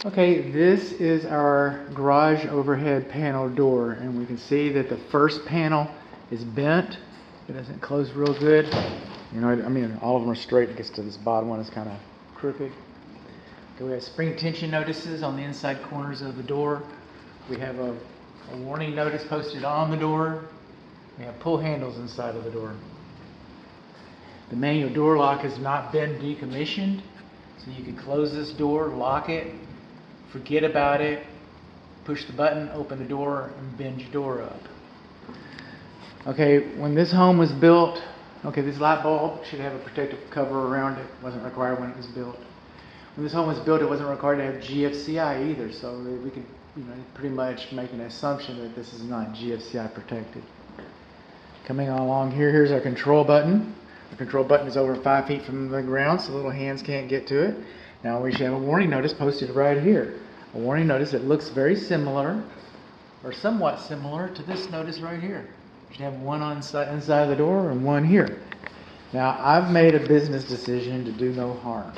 Okay, this is our garage overhead panel door, and we can see that the first panel is bent. It doesn't close real good. You know, I mean, all of them are straight. It gets to this bottom one is kind of crooked. Okay, we have spring tension notices on the inside corners of the door. We have a warning notice posted on the door. We have pull handles inside of the door. The manual door lock has not been decommissioned, so you can close this door, lock it, forget about it, push the button, open the door, and bend your door up. Okay, when this home was built, okay, this light bulb should have a protective cover around it. It wasn't required when it was built. When this home was built, it wasn't required to have GFCI either, so we could, pretty much make an assumption that this is not GFCI protected. Coming along here, here's our control button. The control button is over 5 feet from the ground, so little hands can't get to it. Now we should have a warning notice posted right here. A warning notice that looks very similar, or somewhat similar, to this notice right here. You should have one on inside of the door and one here. Now I've made a business decision to do no harm.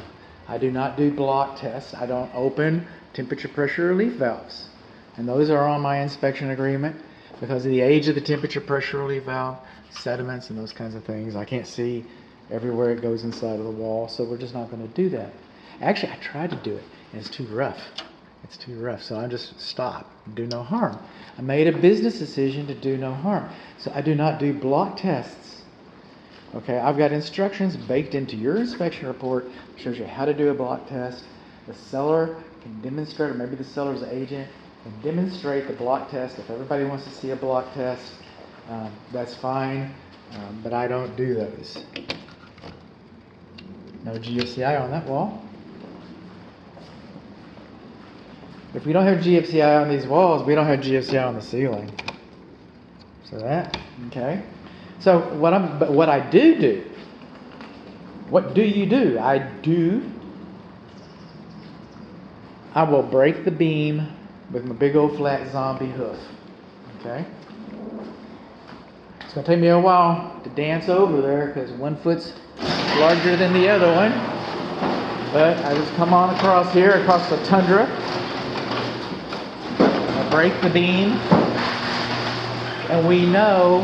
I do not do block tests. I don't open temperature pressure relief valves. And those are on my inspection agreement because of the age of the temperature pressure relief valve, sediments and those kinds of things. I can't see everywhere it goes inside of the wall, so we're just not going to do that. Actually, I tried to do it, and it's too rough. It's too rough, so I just stop. Do no harm. I made a business decision to do no harm. So I do not do block tests. Okay, I've got instructions baked into your inspection report that shows you how to do a block test. The seller can demonstrate, or maybe the seller's agent can demonstrate the block test. If everybody wants to see a block test, that's fine, but I don't do those. No GFCI on that wall. If we don't have GFCI on these walls, we don't have GFCI on the ceiling. So that, okay. So what I do, what do you do? I will break the beam with my big old flat zombie hoof, okay? It's gonna take me a while to dance over there because one foot's larger than the other one. But I just come on across here, across the tundra. I break the beam, and we know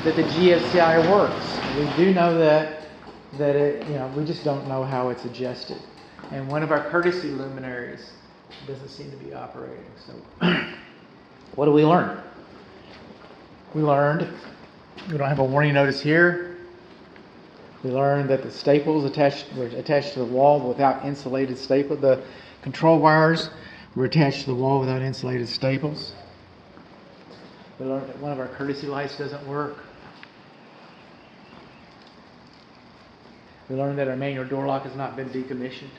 that the GFCI works. We do know that it, we just don't know how it's adjusted. And one of our courtesy luminaries doesn't seem to be operating. So what do we learn? We learned we don't have a warning notice here. We learned that the staples were attached to the wall without insulated staples. The control wires were attached to the wall without insulated staples. We learned that one of our courtesy lights doesn't work. We learned that our manual door lock has not been decommissioned.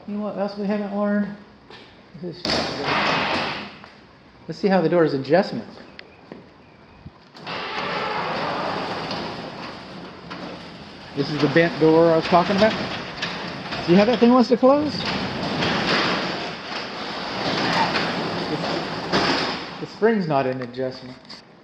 You know what else we haven't learned? Let's see how the door is adjustment. This is the bent door I was talking about. See how that thing wants to close? The spring's not in adjustment.